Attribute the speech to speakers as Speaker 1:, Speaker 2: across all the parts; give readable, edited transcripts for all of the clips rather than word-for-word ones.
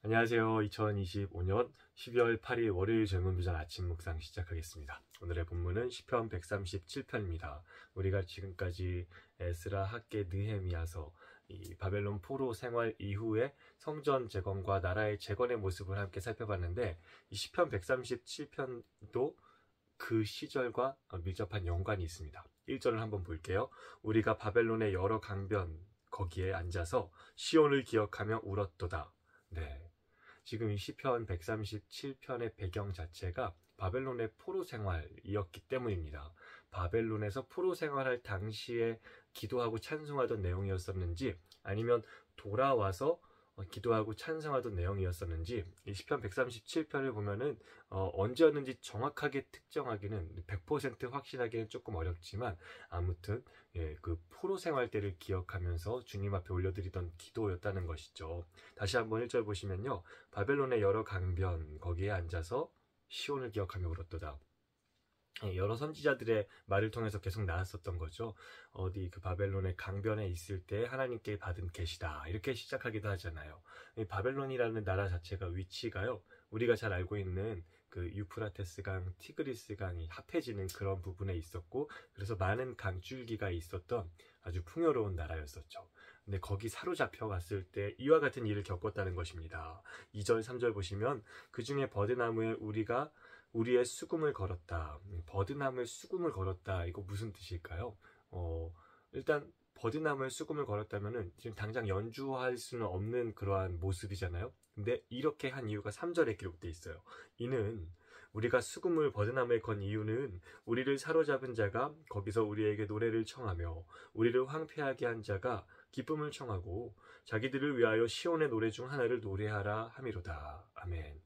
Speaker 1: 안녕하세요. 2025년 12월 8일 월요일 젊은 비전 아침 묵상 시작하겠습니다. 오늘의 본문은 시편 137편입니다. 우리가 지금까지 에스라, 학개, 느헤미야서 이 바벨론 포로 생활 이후에 성전 재건과 나라의 재건의 모습을 함께 살펴봤는데, 이 시편 137편도 그 시절과 밀접한 연관이 있습니다. 1절을 한번 볼게요. 우리가 바벨론의 여러 강변 거기에 앉아서 시온을 기억하며 울었도다. 네. 지금 이 시편 137편의 배경 자체가 바벨론의 포로 생활이었기 때문입니다. 바벨론에서 포로 생활할 당시에 기도하고 찬송하던 내용이었었는지, 아니면 돌아와서 기도하고 찬송하던 내용이었었는지, 이 시편 137편을 보면은 언제였는지 정확하게 특정하기는 100% 확신하기는 조금 어렵지만, 아무튼 그 포로 생활 때를 기억하면서 주님 앞에 올려드리던 기도였다는 것이죠. 다시 한번 1절 보시면요, 바벨론의 여러 강변 거기에 앉아서 시온을 기억하며 울었도다. 여러 선지자들의 말을 통해서 계속 나왔었던 거죠. 어디 그 바벨론의 강변에 있을 때 하나님께 받은 계시다, 이렇게 시작하기도 하잖아요. 이 바벨론이라는 나라 자체가 위치가요, 우리가 잘 알고 있는 그 유프라테스 강, 티그리스 강이 합해지는 그런 부분에 있었고, 그래서 많은 강줄기가 있었던 아주 풍요로운 나라였었죠. 근데 거기 사로잡혀 갔을 때 이와 같은 일을 겪었다는 것입니다. 2절, 3절 보시면 그 중에 버드나무에 우리의 수금을 걸었다. 버드나무에 수금을 걸었다. 이거 무슨 뜻일까요? 일단 버드나무에 수금을 걸었다면은 지금 당장 연주할 수는 없는 그러한 모습이잖아요. 근데 이렇게 한 이유가 3절에 기록되어 있어요. 이는 우리가 수금을 버드나무에 건 이유는 우리를 사로잡은 자가 거기서 우리에게 노래를 청하며 우리를 황폐하게 한 자가 기쁨을 청하고 자기들을 위하여 시온의 노래 중 하나를 노래하라 함이로다. 아멘.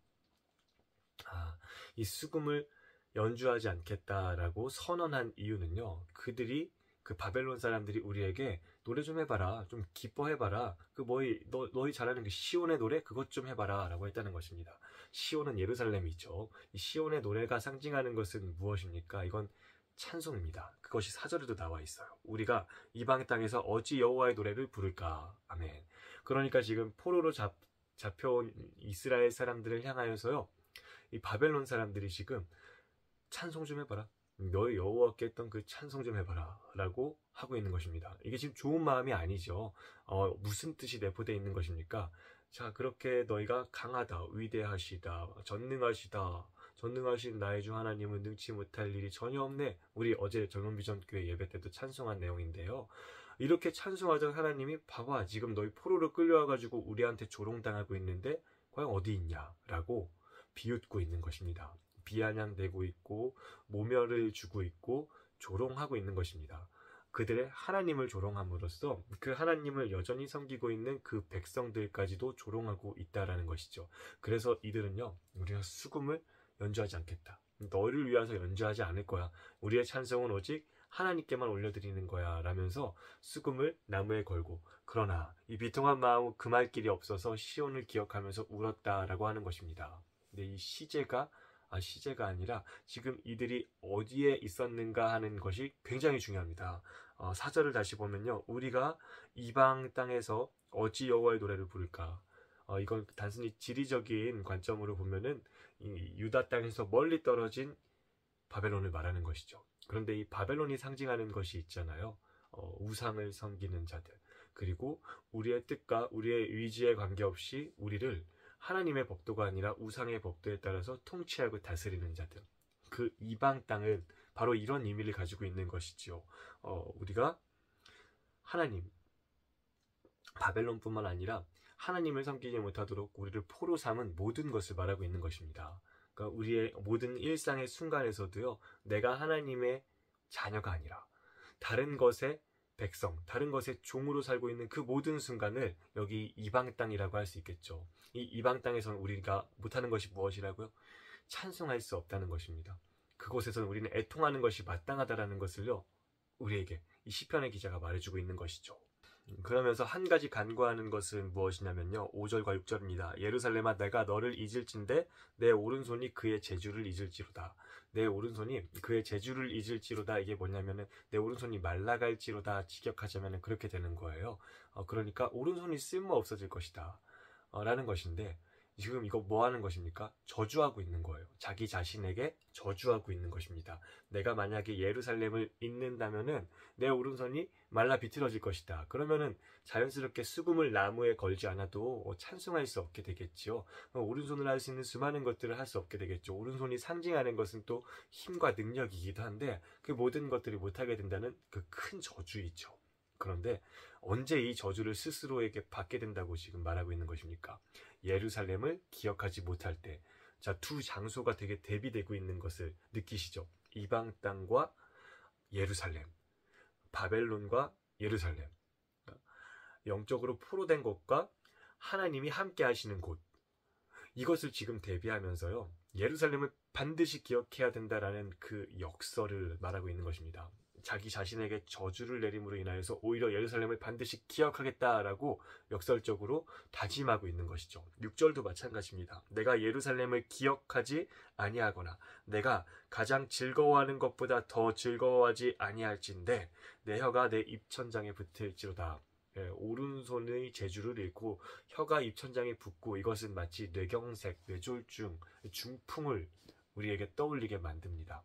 Speaker 1: 이 수금을 연주하지 않겠다라고 선언한 이유는요, 그들이 그 바벨론 사람들이 우리에게 노래 좀 해봐라, 좀 기뻐해봐라, 너희 잘하는 그 시온의 노래 그것 좀 해봐라 라고 했다는 것입니다. 시온은 예루살렘이죠. 이 시온의 노래가 상징하는 것은 무엇입니까? 이건 찬송입니다. 그것이 4절에도 나와 있어요. 우리가 이방 땅에서 어찌 여호와의 노래를 부를까. 아멘. 그러니까 지금 포로로 잡혀온 이스라엘 사람들을 향하여서요, 이 바벨론 사람들이 지금 찬송 좀 해봐라, 너희 여호와께 했던 그 찬송 좀 해봐라 라고 하고 있는 것입니다. 이게 지금 좋은 마음이 아니죠. 무슨 뜻이 내포되어 있는 것입니까? 자, 그렇게 너희가 강하다, 위대하시다, 전능하신 나의 주 하나님은 능치 못할 일이 전혀 없네. 우리 어제 젊은비전교회 예배 때도 찬송한 내용인데요. 이렇게 찬송하던 하나님이 봐봐, 지금 너희 포로로 끌려와가지고 우리한테 조롱당하고 있는데 과연 어디 있냐 라고 비웃고 있는 것입니다. 비아냥대고 있고 모멸을 주고 있고 조롱하고 있는 것입니다. 그들의 하나님을 조롱함으로써 그 하나님을 여전히 섬기고 있는 그 백성들까지도 조롱하고 있다라는 것이죠. 그래서 이들은요, 우리가 수금을 연주하지 않겠다, 너를 위해서 연주하지 않을 거야, 우리의 찬송은 오직 하나님께만 올려드리는 거야 라면서 수금을 나무에 걸고, 그러나 이 비통한 마음 금할 길이 없어서 시온을 기억하면서 울었다라고 하는 것입니다. 근데 이 시제가 아니라 지금 이들이 어디에 있었는가 하는 것이 굉장히 중요합니다. 4절을 다시 보면요, 우리가 이방 땅에서 어찌 여호와의 노래를 부를까. 이건 단순히 지리적인 관점으로 보면은 이 유다 땅에서 멀리 떨어진 바벨론을 말하는 것이죠. 그런데 이 바벨론이 상징하는 것이 있잖아요. 우상을 섬기는 자들, 그리고 우리의 뜻과 우리의 의지에 관계없이 우리를 하나님의 법도가 아니라 우상의 법도에 따라서 통치하고 다스리는 자들, 그 이방 땅은 바로 이런 의미를 가지고 있는 것이지요. 우리가 하나님, 바벨론뿐만 아니라 하나님을 섬기지 못하도록 우리를 포로 삼은 모든 것을 말하고 있는 것입니다. 그러니까 우리의 모든 일상의 순간에서도요, 내가 하나님의 자녀가 아니라 다른 것의 백성, 다른 것의 종으로 살고 있는 그 모든 순간을 여기 이방 땅이라고 할 수 있겠죠. 이 이방 땅에서는 우리가 못하는 것이 무엇이라고요? 찬송할 수 없다는 것입니다. 그곳에서는 우리는 애통하는 것이 마땅하다라는 것을요, 우리에게 이 시편의 기자가 말해주고 있는 것이죠. 그러면서 한 가지 간구하는 것은 무엇이냐면요, 5절과 6절입니다. 예루살렘아, 내가 너를 잊을진대 내 오른손이 그의 재주를 잊을지로다. 내 오른손이 그의 재주를 잊을지로다. 이게 뭐냐면은 내 오른손이 말라갈지로다, 직역하자면은 그렇게 되는 거예요. 그러니까 오른손이 쓸모 없어질 것이다 라는 것인데, 지금 이거 뭐 하는 것입니까? 저주하고 있는 거예요. 자기 자신에게 저주하고 있는 것입니다. 내가 만약에 예루살렘을 잇는다면은 내 오른손이 말라 비틀어질 것이다. 그러면은 자연스럽게 수금을 나무에 걸지 않아도 찬송할 수 없게 되겠죠. 오른손을 할 수 있는 수많은 것들을 할 수 없게 되겠죠. 오른손이 상징하는 것은 또 힘과 능력이기도 한데 그 모든 것들이 못하게 된다는 그 큰 저주이죠. 그런데 언제 이 저주를 스스로에게 받게 된다고 지금 말하고 있는 것입니까? 예루살렘을 기억하지 못할 때. 자, 두 장소가 되게 대비되고 있는 것을 느끼시죠? 이방 땅과 예루살렘, 바벨론과 예루살렘. 영적으로 포로된 곳과 하나님이 함께 하시는 곳. 이것을 지금 대비하면서요. 예루살렘을 반드시 기억해야 된다라는 그 역설을 말하고 있는 것입니다. 자기 자신에게 저주를 내림으로 인하여서 오히려 예루살렘을 반드시 기억하겠다라고 역설적으로 다짐하고 있는 것이죠. 6절도 마찬가지입니다. 내가 예루살렘을 기억하지 아니하거나 내가 가장 즐거워하는 것보다 더 즐거워하지 아니할진대 내 혀가 내 입천장에 붙을지로다. 오른손의 재주를 잃고 혀가 입천장에 붙고 이것은 마치 뇌경색, 뇌졸중, 중풍을 우리에게 떠올리게 만듭니다.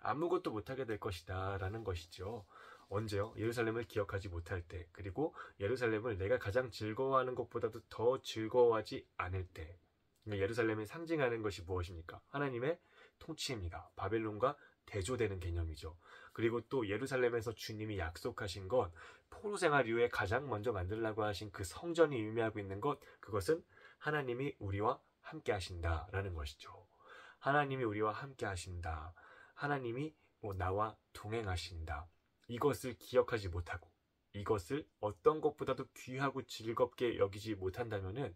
Speaker 1: 아무것도 못하게 될 것이다 라는 것이죠. 언제요? 예루살렘을 기억하지 못할 때, 그리고 예루살렘을 내가 가장 즐거워하는 것보다도 더 즐거워하지 않을 때. 예루살렘이 상징하는 것이 무엇입니까? 하나님의 통치입니다. 바벨론과 대조되는 개념이죠. 그리고 또 예루살렘에서 주님이 약속하신 것, 포로 생활 이후에 가장 먼저 만들라고 하신 그 성전이 의미하고 있는 것, 그것은 하나님이 우리와 함께 하신다라는 것이죠. 하나님이 우리와 함께 하신다. 하나님이 나와 동행하신다. 이것을 기억하지 못하고 이것을 어떤 것보다도 귀하고 즐겁게 여기지 못한다면은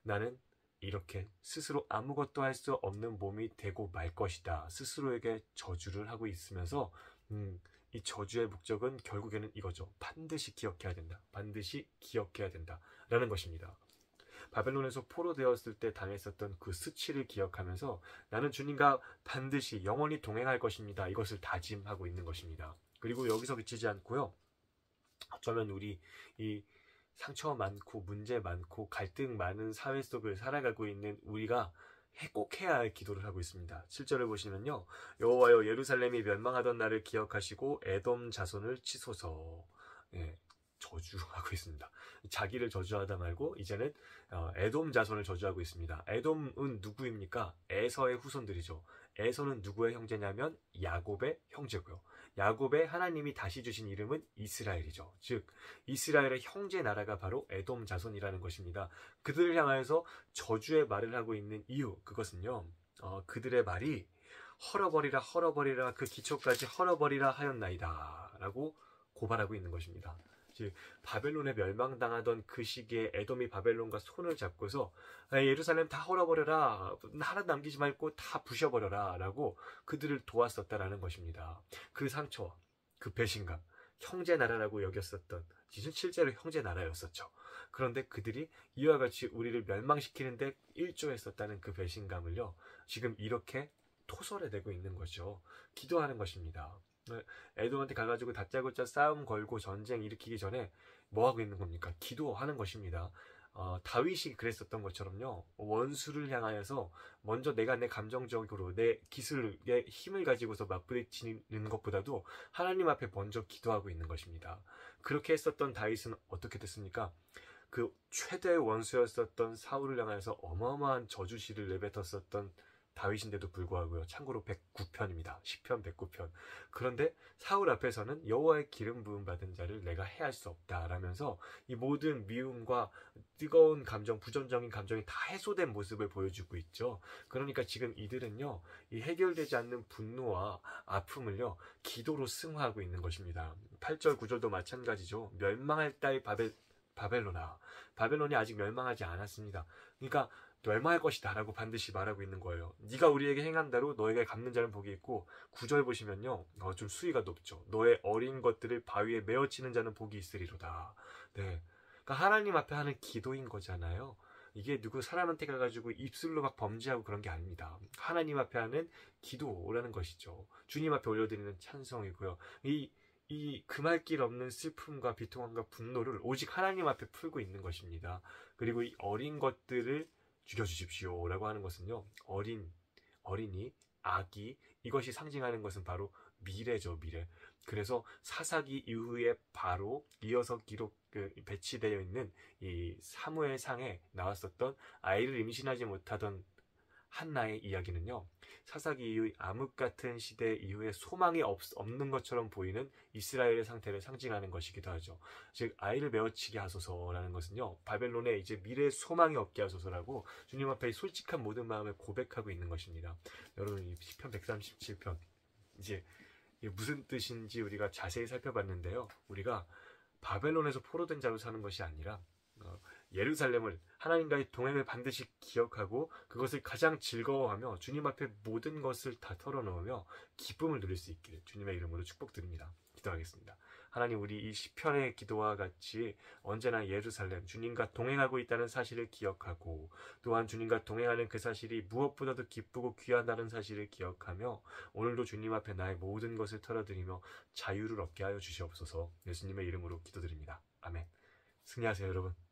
Speaker 1: 나는 이렇게 스스로 아무것도 할 수 없는 몸이 되고 말 것이다. 스스로에게 저주를 하고 있으면서 이 저주의 목적은 결국에는 이거죠. 반드시 기억해야 된다. 반드시 기억해야 된다. 라는 것입니다. 바벨론에서 포로되었을 때 당했었던 그 수치를 기억하면서 나는 주님과 반드시 영원히 동행할 것입니다. 이것을 다짐하고 있는 것입니다. 그리고 여기서 그치지 않고요. 어쩌면 우리 이 상처 많고 문제 많고 갈등 많은 사회 속을 살아가고 있는 우리가 꼭 해야 할 기도를 하고 있습니다. 7절을 보시면요. 여호와여 예루살렘이 멸망하던 날을 기억하시고 에돔 자손을 치소서. 저주하고 있습니다. 자기를 저주하다 말고 이제는 에돔 자손을 저주하고 있습니다. 에돔은 누구입니까? 에서의 후손들이죠. 에서는 누구의 형제냐면 야곱의 형제고요. 야곱의 하나님이 다시 주신 이름은 이스라엘이죠. 즉 이스라엘의 형제 나라가 바로 에돔 자손이라는 것입니다. 그들을 향하여서 저주의 말을 하고 있는 이유, 그것은요. 그들의 말이 헐어버리라 헐어버리라 그 기초까지 헐어버리라 하였나이다 라고 고발하고 있는 것입니다. 즉 바벨론에 멸망당하던 그 시기에 에돔이 바벨론과 손을 잡고서 예루살렘 다 헐어버려라, 하나 남기지 말고 다 부셔버려라 라고 그들을 도왔었다라는 것입니다. 그 상처와 그 배신감, 형제 나라라고 여겼었던, 실제로 형제 나라였었죠. 그런데 그들이 이와 같이 우리를 멸망시키는데 일조했었다는 그 배신감을요, 지금 이렇게 토설해내고 있는 거죠. 기도하는 것입니다. 에돔한테 가가지고 다짜고짜 싸움 걸고 전쟁 일으키기 전에 뭐 하고 있는 겁니까? 기도하는 것입니다. 다윗이 그랬었던 것처럼요. 원수를 향하여서 먼저 내가 내 감정적으로 내 기술의 힘을 가지고서 맞부딪히는 것보다도 하나님 앞에 먼저 기도하고 있는 것입니다. 그렇게 했었던 다윗은 어떻게 됐습니까? 그 최대의 원수였었던 사울을 향하여서 어마어마한 저주시를 내뱉었었던 다윗인데도 불구하고요. 참고로 109편입니다. 10편 109편. 그런데 사울 앞에서는 여호와의 기름 부음 받은 자를 내가 해할 수 없다라면서 이 모든 미움과 뜨거운 감정, 부정적인 감정이 다 해소된 모습을 보여주고 있죠. 그러니까 지금 이들은요, 이 해결되지 않는 분노와 아픔을요, 기도로 승화하고 있는 것입니다. 8절 9절도 마찬가지죠. 멸망할 딸 바벨론아. 바벨론이 아직 멸망하지 않았습니다. 그러니까 멸망할 것이다 라고 반드시 말하고 있는 거예요. 네가 우리에게 행한 대로 너에게 갚는 자는 복이 있고, 9절 보시면요, 좀 수위가 높죠. 너의 어린 것들을 바위에 메어치는 자는 복이 있으리로다. 네, 그러니까 하나님 앞에 하는 기도인 거잖아요. 이게 누구 사람한테 가가지고 입술로 막 범죄하고 그런 게 아닙니다. 하나님 앞에 하는 기도라는 것이죠. 주님 앞에 올려드리는 찬송이고요. 이 금할 길 없는 슬픔과 비통함과 분노를 오직 하나님 앞에 풀고 있는 것입니다. 그리고 이 어린 것들을 죽여주십시오 라고 하는 것은요, 어린이, 아기, 이것이 상징하는 것은 바로 미래죠, 미래. 그래서 사사기 이후에 바로 이어서 배치되어 있는 이 사무엘상에 나왔었던 아이를 임신하지 못하던 한나의 이야기는요, 사사기 이후의 암흑 같은 시대 이후에 소망이 없는 것처럼 보이는 이스라엘의 상태를 상징하는 것이기도 하죠. 즉, 아이를 메어치게 하소서라는 것은요, 바벨론에 이제 미래의 소망이 없게 하소서라고 주님 앞에 솔직한 모든 마음을 고백하고 있는 것입니다. 여러분, 이 시편 137편 이제 무슨 뜻인지 우리가 자세히 살펴봤는데요, 우리가 바벨론에서 포로된 자로 사는 것이 아니라 예루살렘을, 하나님과의 동행을 반드시 기억하고 그것을 가장 즐거워하며 주님 앞에 모든 것을 다 털어놓으며 기쁨을 누릴 수 있기를 주님의 이름으로 축복드립니다. 기도하겠습니다. 하나님, 우리 이 시편의 기도와 같이 언제나 예루살렘, 주님과 동행하고 있다는 사실을 기억하고, 또한 주님과 동행하는 그 사실이 무엇보다도 기쁘고 귀하다는 사실을 기억하며 오늘도 주님 앞에 나의 모든 것을 털어드리며 자유를 얻게 하여 주시옵소서. 예수님의 이름으로 기도드립니다. 아멘. 승리하세요, 여러분.